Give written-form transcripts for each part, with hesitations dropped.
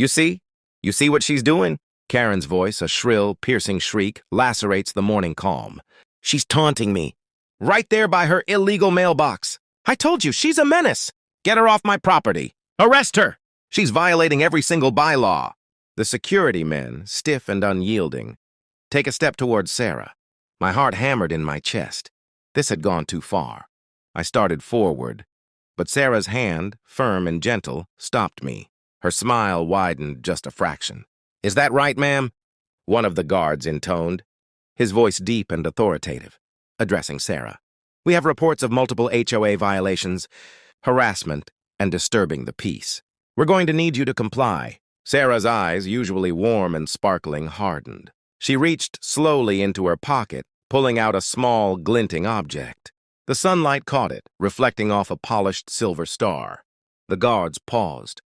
You see? You see what she's doing? Karen's voice, a shrill, piercing shriek, lacerates the morning calm. She's taunting me. Right there by her illegal mailbox. I told you, she's a menace. Get her off my property. Arrest her. She's violating every single bylaw. The security men, stiff and unyielding, take a step towards Sarah. My heart hammered in my chest. This had gone too far. I started forward, but Sarah's hand, firm and gentle, stopped me. Her smile widened just a fraction. Is that right, ma'am? One of the guards intoned, his voice deep and authoritative, addressing Sarah. We have reports of multiple HOA violations, harassment, and disturbing the peace. We're going to need you to comply. Sarah's eyes, usually warm and sparkling, hardened. She reached slowly into her pocket, pulling out a small, glinting object. The sunlight caught it, reflecting off a polished silver star. The guards paused,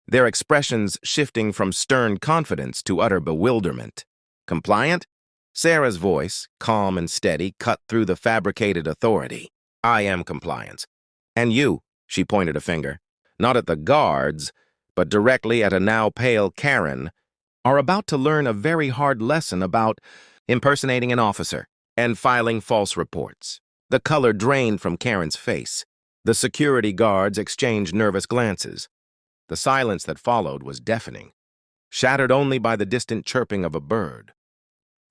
their expressions shifting from stern confidence to utter bewilderment. Compliant? Sarah's voice, calm and steady, cut through the fabricated authority. I am compliant. And you, she pointed a finger, not at the guards, but directly at a now pale Karen, are about to learn a very hard lesson about impersonating an officer and filing false reports. The color drained from Karen's face. The security guards exchanged nervous glances. The silence that followed was deafening, shattered only by the distant chirping of a bird.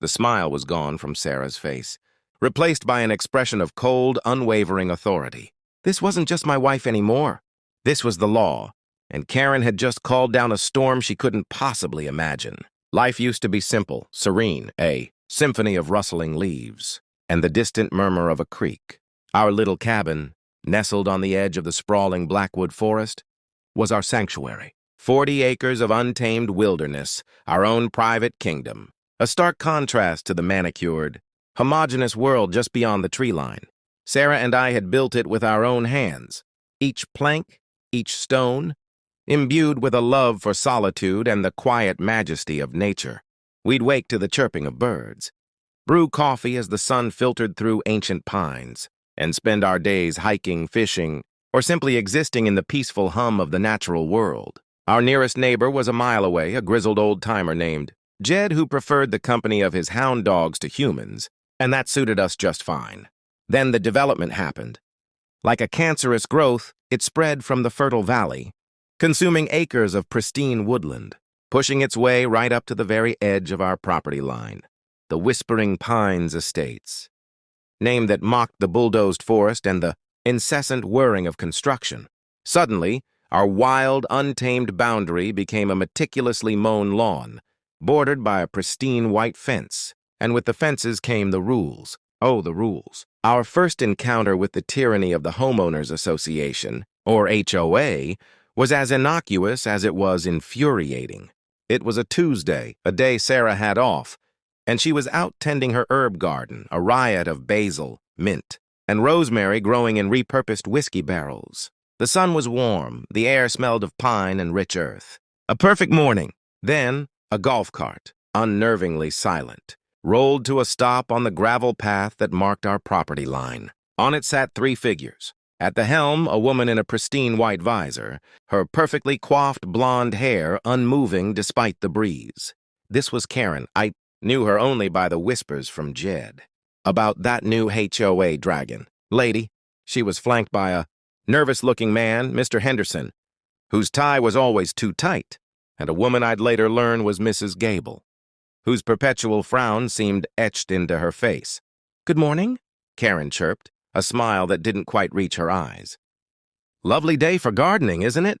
The smile was gone from Sarah's face, replaced by an expression of cold, unwavering authority. This wasn't just my wife anymore. This was the law, and Karen had just called down a storm she couldn't possibly imagine. Life used to be simple, serene, a symphony of rustling leaves, and the distant murmur of a creek. Our little cabin, nestled on the edge of the sprawling Blackwood forest, was our sanctuary. 40 acres of untamed wilderness, our own private kingdom. A stark contrast to the manicured, homogeneous world just beyond the tree line. Sarah and I had built it with our own hands, each plank, each stone, imbued with a love for solitude and the quiet majesty of nature. We'd wake to the chirping of birds, brew coffee as the sun filtered through ancient pines, and spend our days hiking, fishing, or simply existing in the peaceful hum of the natural world. Our nearest neighbor was a mile away, a grizzled old-timer named Jed, who preferred the company of his hound dogs to humans, and that suited us just fine. Then the development happened. Like a cancerous growth, it spread from the fertile valley, consuming acres of pristine woodland, pushing its way right up to the very edge of our property line, the Whispering Pines Estates, name that mocked the bulldozed forest and the incessant whirring of construction. Suddenly, our wild, untamed boundary became a meticulously mown lawn, bordered by a pristine white fence, and with the fences came the rules. Oh, the rules. Our first encounter with the tyranny of the Homeowners Association, or HOA, was as innocuous as it was infuriating. It was a Tuesday, a day Sarah had off, and she was out tending her herb garden, a riot of basil, mint, and rosemary growing in repurposed whiskey barrels. The sun was warm, the air smelled of pine and rich earth. A perfect morning. Then, a golf cart, unnervingly silent, rolled to a stop on the gravel path that marked our property line. On it sat 3 figures. At the helm, a woman in a pristine white visor, her perfectly coiffed blonde hair unmoving despite the breeze. This was Karen. I knew her only by the whispers from Jed about that new HOA dragon. Lady, she was flanked by a nervous-looking man, Mr. Henderson, whose tie was always too tight, and a woman I'd later learn was Mrs. Gable, whose perpetual frown seemed etched into her face. Good morning, Karen chirped, a smile that didn't quite reach her eyes. Lovely day for gardening, isn't it?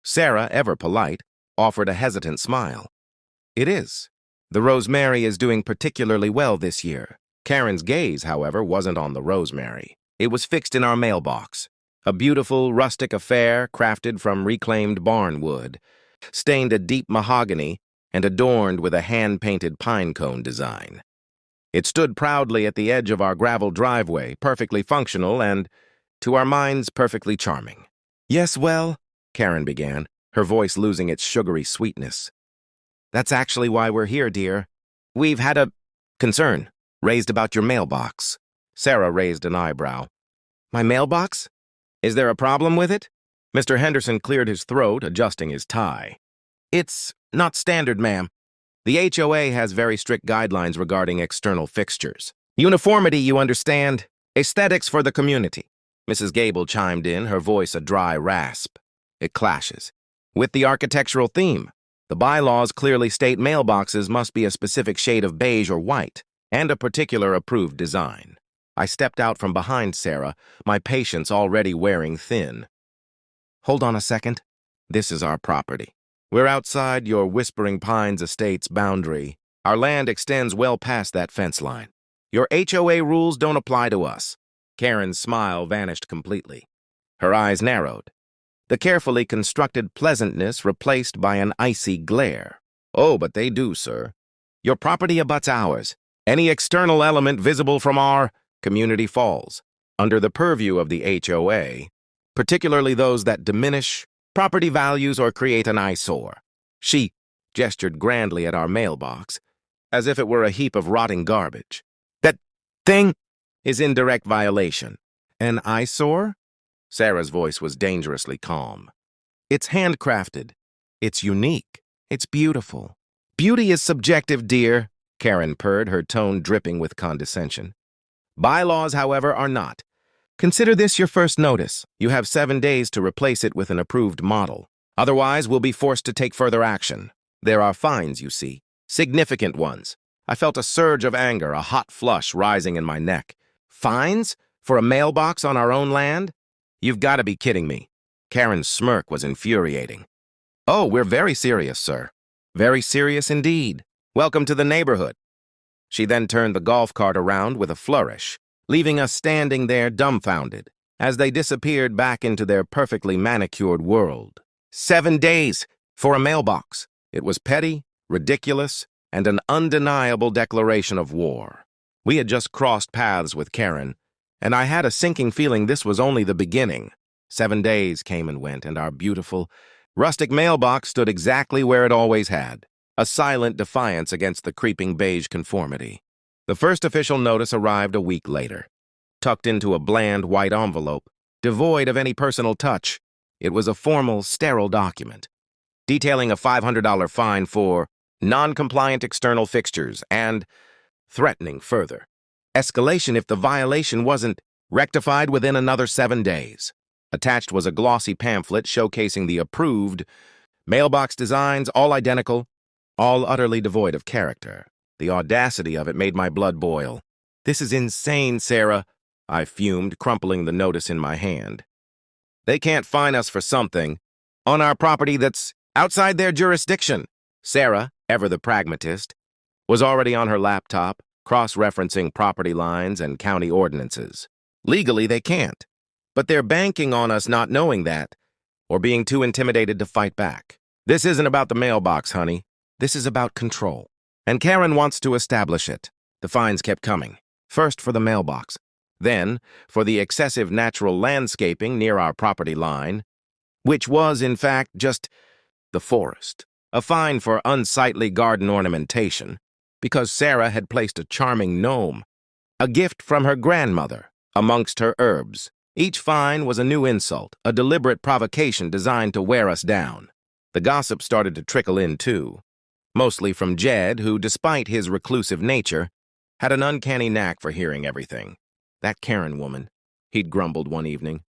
Sarah, ever polite, offered a hesitant smile. It is. The rosemary is doing particularly well this year. Karen's gaze, however, wasn't on the rosemary. It was fixed in our mailbox, a beautiful, rustic affair crafted from reclaimed barn wood, stained a deep mahogany and adorned with a hand-painted pine cone design. It stood proudly at the edge of our gravel driveway, perfectly functional and, to our minds, perfectly charming. Yes, well, Karen began, her voice losing its sugary sweetness. That's actually why we're here, dear. We've had a concern raised about your mailbox. Sarah raised an eyebrow. My mailbox? Is there a problem with it? Mr. Henderson cleared his throat, adjusting his tie. It's not standard, ma'am. The HOA has very strict guidelines regarding external fixtures. Uniformity, you understand? Aesthetics for the community. Mrs. Gable chimed in, her voice a dry rasp. It clashes with the architectural theme. The bylaws clearly state mailboxes must be a specific shade of beige or white, and a particular approved design. I stepped out from behind Sarah, my patience already wearing thin. Hold on a second. This is our property. We're outside your Whispering Pines estate's boundary. Our land extends well past that fence line. Your HOA rules don't apply to us. Karen's smile vanished completely. Her eyes narrowed. The carefully constructed pleasantness replaced by an icy glare. Oh, but they do, sir. Your property abuts ours. Any external element visible from our community falls under the purview of the HOA, particularly those that diminish property values or create an eyesore. She gestured grandly at our mailbox, as if it were a heap of rotting garbage. That thing is in direct violation. An eyesore? Sarah's voice was dangerously calm. It's handcrafted. It's unique. It's beautiful. Beauty is subjective, dear, Karen purred, her tone dripping with condescension. Bylaws, however, are not. Consider this your first notice. You have 7 days to replace it with an approved model. Otherwise, we'll be forced to take further action. There are fines, you see. Significant ones. I felt a surge of anger, a hot flush rising in my neck. Fines? For a mailbox on our own land? You've got to be kidding me. Karen's smirk was infuriating. Oh, we're very serious, sir. Very serious indeed. Welcome to the neighborhood. She then turned the golf cart around with a flourish, leaving us standing there dumbfounded as they disappeared back into their perfectly manicured world. 7 days for a mailbox. It was petty, ridiculous, and an undeniable declaration of war. We had just crossed paths with Karen, and I had a sinking feeling this was only the beginning. 7 days came and went, and our beautiful, rustic mailbox stood exactly where it always had, a silent defiance against the creeping beige conformity. The first official notice arrived a week later, tucked into a bland white envelope, devoid of any personal touch. It was a formal, sterile document, detailing a $500 fine for non-compliant external fixtures and threatening further escalation if the violation wasn't rectified within another 7 days. Attached was a glossy pamphlet showcasing the approved mailbox designs, all identical, all utterly devoid of character. The audacity of it made my blood boil. This is insane, Sarah, I fumed, crumpling the notice in my hand. They can't fine us for something on our property that's outside their jurisdiction. Sarah, ever the pragmatist, was already on her laptop, cross-referencing property lines and county ordinances. Legally, they can't, but they're banking on us not knowing that or being too intimidated to fight back. This isn't about the mailbox, honey. This is about control. And Karen wants to establish it. The fines kept coming. First for the mailbox, then for the excessive natural landscaping near our property line, which was, in fact, just the forest. A fine for unsightly garden ornamentation, because Sarah had placed a charming gnome, a gift from her grandmother, amongst her herbs. Each fine was a new insult, a deliberate provocation designed to wear us down. The gossip started to trickle in, too, mostly from Jed, who, despite his reclusive nature, had an uncanny knack for hearing everything. That Karen woman, he'd grumbled one evening,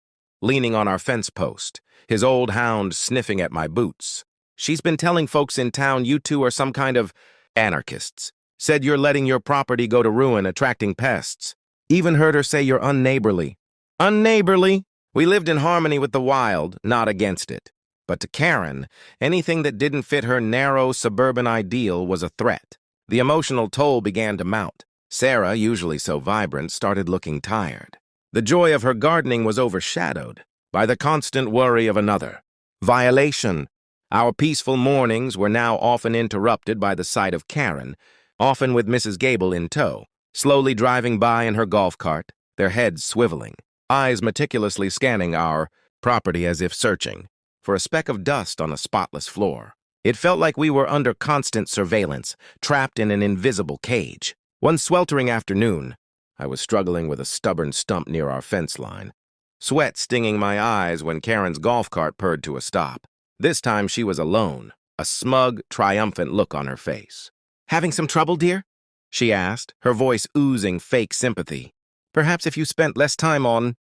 leaning on our fence post, his old hound sniffing at my boots. She's been telling folks in town you two are some kind of anarchists. Said you're letting your property go to ruin, attracting pests. Even heard her say you're unneighborly. Unneighborly? We lived in harmony with the wild, not against it. But to Karen, anything that didn't fit her narrow suburban ideal was a threat. The emotional toll began to mount. Sarah, usually so vibrant, started looking tired. The joy of her gardening was overshadowed by the constant worry of another violation. Our peaceful mornings were now often interrupted by the sight of Karen, often with Mrs. Gable in tow, slowly driving by in her golf cart, their heads swiveling, eyes meticulously scanning our property as if searching for a speck of dust on a spotless floor. It felt like we were under constant surveillance, trapped in an invisible cage. One sweltering afternoon, I was struggling with a stubborn stump near our fence line, sweat stinging my eyes when Karen's golf cart purred to a stop. This time she was alone. a smug, triumphant look on her face. "Having some trouble, dear?" she asked, her voice oozing fake sympathy. "Perhaps if you spent less time on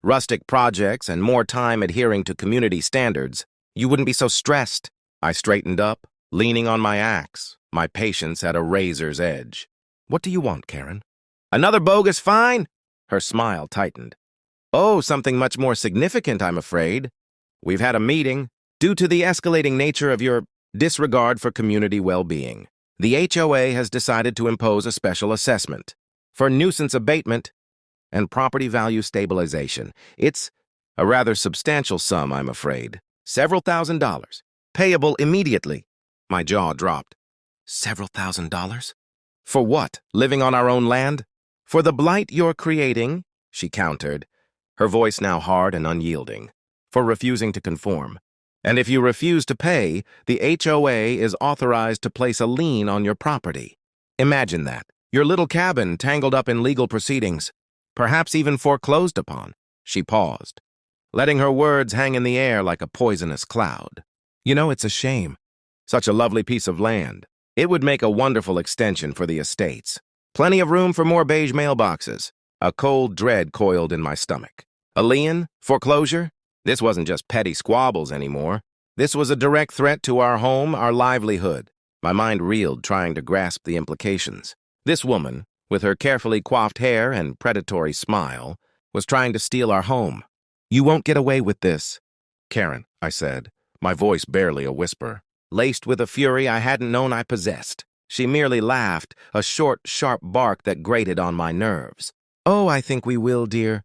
rustic projects and more time adhering to community standards, you wouldn't be so stressed." I straightened up, leaning on my axe, my patience at a razor's edge. "What do you want, Karen?" "Another bogus fine?" Her smile tightened. "Oh, something much more significant, I'm afraid. We've had a meeting. Due to the escalating nature of your disregard for community well-being, the HOA has decided to impose a special assessment for nuisance abatement and property value stabilization. It's a rather substantial sum, I'm afraid. Several $1,000s, payable immediately." My jaw dropped. "Several $1,000s? For what? Living on our own land?" "For the blight you're creating," she countered, her voice now hard and unyielding. "For refusing to conform. And if you refuse to pay, the HOA is authorized to place a lien on your property. Imagine that. Your little cabin tangled up in legal proceedings, perhaps even foreclosed upon." She paused, letting her words hang in the air like a poisonous cloud. "You know, it's a shame. Such a lovely piece of land. It would make a wonderful extension for the estates. Plenty of room for more beige mailboxes." A cold dread coiled in my stomach. A lien? Foreclosure? This wasn't just petty squabbles anymore. This was a direct threat to our home, our livelihood. My mind reeled, trying to grasp the implications. This woman, with her carefully coiffed hair and predatory smile, was trying to steal our home. "You won't get away with this." "Karen," I said, my voice barely a whisper, laced with a fury I hadn't known I possessed. She merely laughed, a short, sharp bark that grated on my nerves. "Oh, I think we will, dear."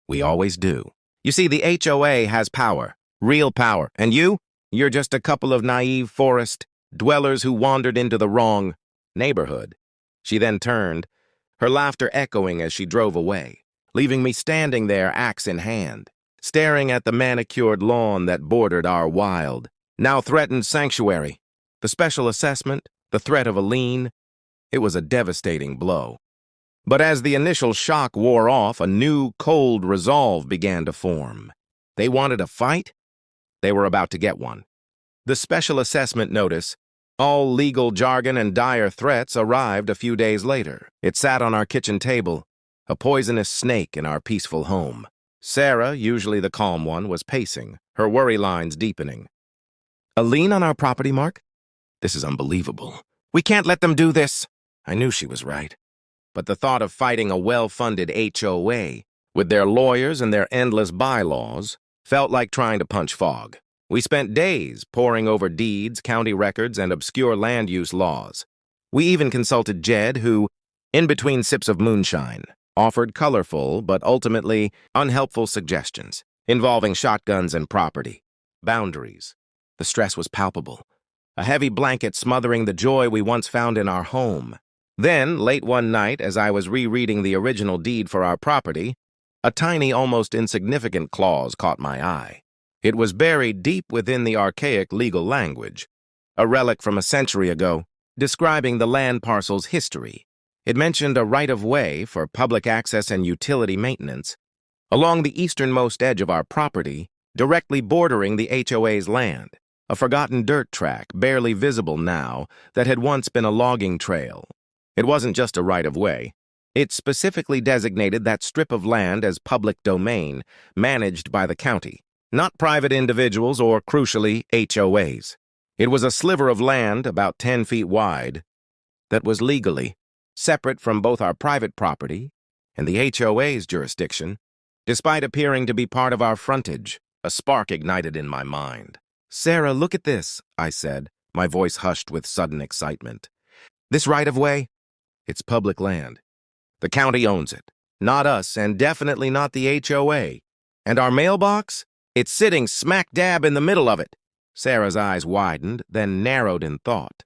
"We always do. You see, the HOA has power, real power, and you're just a couple of naive forest dwellers who wandered into the wrong neighborhood." She then turned, her laughter echoing as she drove away, leaving me standing there, axe in hand, staring at the manicured lawn that bordered our wild, now threatened sanctuary. The special assessment, the threat of a lien, it was a devastating blow. But as the initial shock wore off, a new, cold resolve began to form. They wanted a fight? They were about to get one. The special assessment notice, all legal jargon and dire threats, arrived a few days later. It sat on our kitchen table, a poisonous snake in our peaceful home. Sarah, usually the calm one, was pacing, her worry lines deepening. "A lien on our property, Mark? This is unbelievable. We can't let them do this." I knew she was right. But the thought of fighting a well-funded HOA, with their lawyers and their endless bylaws, felt like trying to punch fog. We spent days poring over deeds, county records, and obscure land use laws. We even consulted Jed, who, in between sips of moonshine, offered colorful but ultimately unhelpful suggestions involving shotguns and property, boundaries. The stress was palpable, a heavy blanket smothering the joy we once found in our home. Then, late one night, as I was rereading the original deed for our property, a tiny, almost insignificant clause caught my eye. It was buried deep within the archaic legal language, a relic from a century ago, describing the land parcel's history. It mentioned a right-of-way for public access and utility maintenance along the easternmost edge of our property, directly bordering the HOA's land, a forgotten dirt track, barely visible now, that had once been a logging trail. It wasn't just a right-of-way. It specifically designated that strip of land as public domain, managed by the county, not private individuals or, crucially, HOAs. It was a sliver of land, about 10 feet wide, that was legally separate from both our private property and the HOA's jurisdiction. Despite appearing to be part of our frontage, a spark ignited in my mind. "Sarah, look at this," I said, my voice hushed with sudden excitement. "This right-of-way? It's public land. The county owns it, not us, and definitely not the HOA. And our mailbox? It's sitting smack dab in the middle of it." Sarah's eyes widened, then narrowed in thought.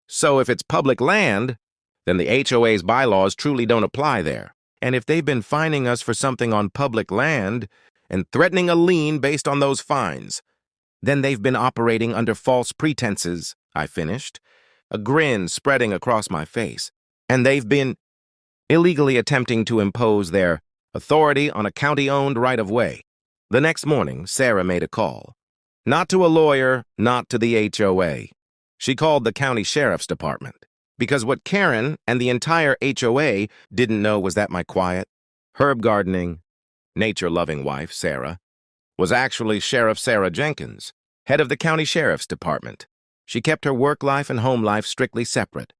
"So if it's public land, then the HOA's bylaws truly don't apply there. And if they've been fining us for something on public land and threatening a lien based on those fines, then they've been operating under false pretenses," I finished, a grin spreading across my face. "And they've been illegally attempting to impose their authority on a county-owned right-of-way." The next morning, Sarah made a call. Not to a lawyer, not to the HOA. She called the county sheriff's department. Because what Karen and the entire HOA didn't know was that my quiet, herb-gardening, nature-loving wife, Sarah, was actually Sheriff Sarah Jenkins, head of the county sheriff's department. She kept her work life and home life strictly separate.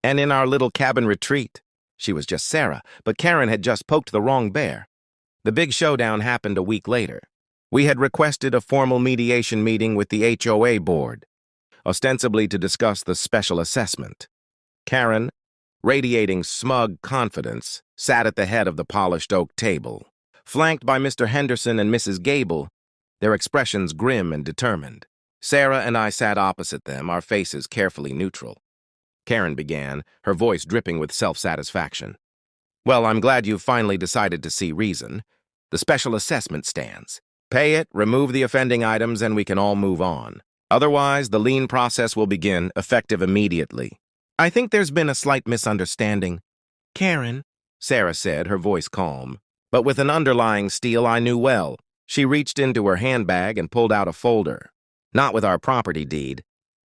And in our little cabin retreat, she was just Sarah, but Karen had just poked the wrong bear. The big showdown happened a week later. We had requested a formal mediation meeting with the HOA board, ostensibly to discuss the special assessment. Karen, radiating smug confidence, sat at the head of the polished oak table, flanked by Mr. Henderson and Mrs. Gable, their expressions grim and determined. Sarah and I sat opposite them, our faces carefully neutral. Karen began, her voice dripping with self-satisfaction. Well, I'm glad you've finally decided to see reason. The special assessment stands. Pay it, remove the offending items, and we can all move on. Otherwise, the lien process will begin, effective immediately. I think there's been a slight misunderstanding. Karen, Sarah said, her voice calm, but with an underlying steel I knew well. She reached into her handbag and pulled out a folder. Not with our property deed,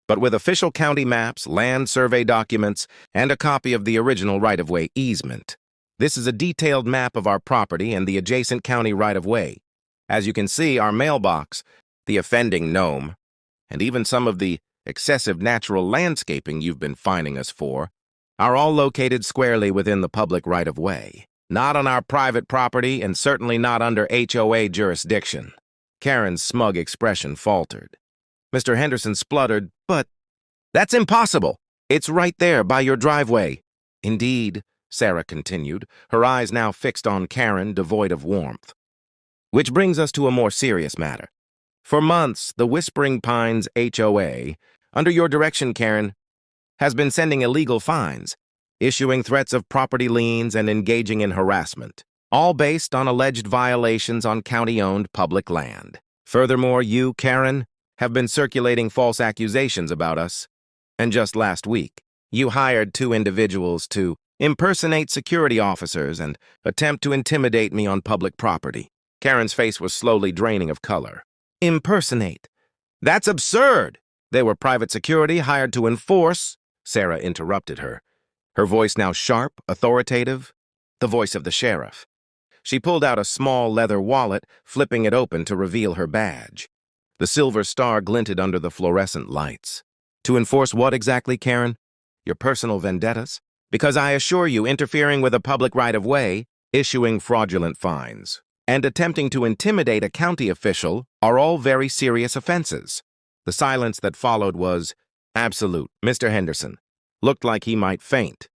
but with official county maps, land survey documents, and a copy of the original right-of-way easement. This is a detailed map of our property and the adjacent county right-of-way. As you can see, our mailbox, the offending gnome, and even some of the excessive natural landscaping you've been fining us for, are all located squarely within the public right-of-way, not on our private property and certainly not under HOA jurisdiction. Karen's smug expression faltered. Mr. Henderson spluttered, but that's impossible. It's right there by your driveway. Indeed, Sarah continued, her eyes now fixed on Karen, devoid of warmth. Which brings us to a more serious matter. For months, the Whispering Pines HOA, under your direction, Karen, has been sending illegal fines, issuing threats of property liens and engaging in harassment, all based on alleged violations on county-owned public land. Furthermore, you, Karen, have been circulating false accusations about us, and just last week, you hired 2 individuals to impersonate security officers and attempt to intimidate me on public property. Karen's face was slowly draining of color. Impersonate? That's absurd! They were private security hired to enforce, Sarah interrupted her, her voice now sharp, authoritative, the voice of the sheriff. She pulled out a small leather wallet, flipping it open to reveal her badge. The silver star glinted under the fluorescent lights. To enforce what exactly, Karen? Your personal vendettas? Because I assure you, interfering with a public right-of-way, issuing fraudulent fines, and attempting to intimidate a county official are all very serious offenses. The silence that followed was absolute. Mr. Henderson looked like he might faint.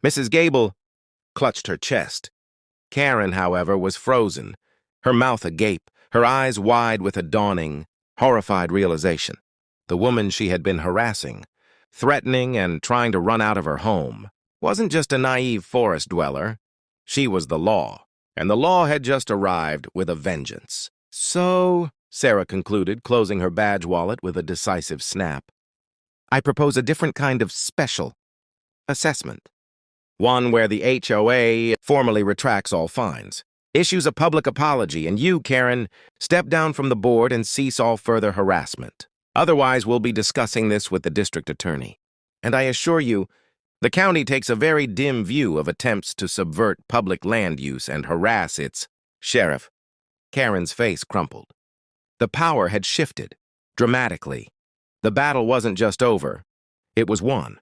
Mrs. Gable clutched her chest. Karen, however, was frozen, her mouth agape, her eyes wide with a dawning, horrified realization. The woman she had been harassing, threatening and trying to run out of her home, wasn't just a naive forest dweller. She was the law, and the law had just arrived with a vengeance. So, Sarah concluded, closing her badge wallet with a decisive snap, I propose a different kind of special assessment. One where the HOA formally retracts all fines, issues a public apology, and you, Karen, step down from the board and cease all further harassment. Otherwise, we'll be discussing this with the district attorney. And I assure you, the county takes a very dim view of attempts to subvert public land use and harass its sheriff. Karen's face crumpled. The power had shifted, dramatically. The battle wasn't just over, it was won.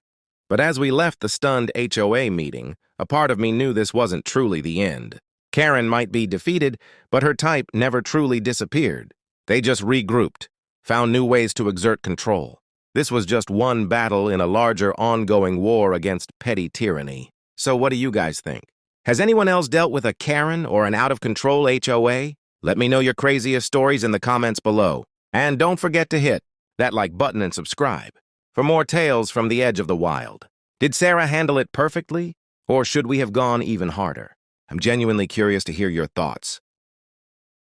But as we left the stunned HOA meeting, a part of me knew this wasn't truly the end. Karen might be defeated, but her type never truly disappeared. They just regrouped, found new ways to exert control. This was just one battle in a larger ongoing war against petty tyranny. So what do you guys think? Has anyone else dealt with a Karen or an out-of-control HOA? Let me know your craziest stories in the comments below. And don't forget to hit that like button and subscribe for more tales from the edge of the wild. Did Sarah handle it perfectly, or should we have gone even harder? I'm genuinely curious to hear your thoughts.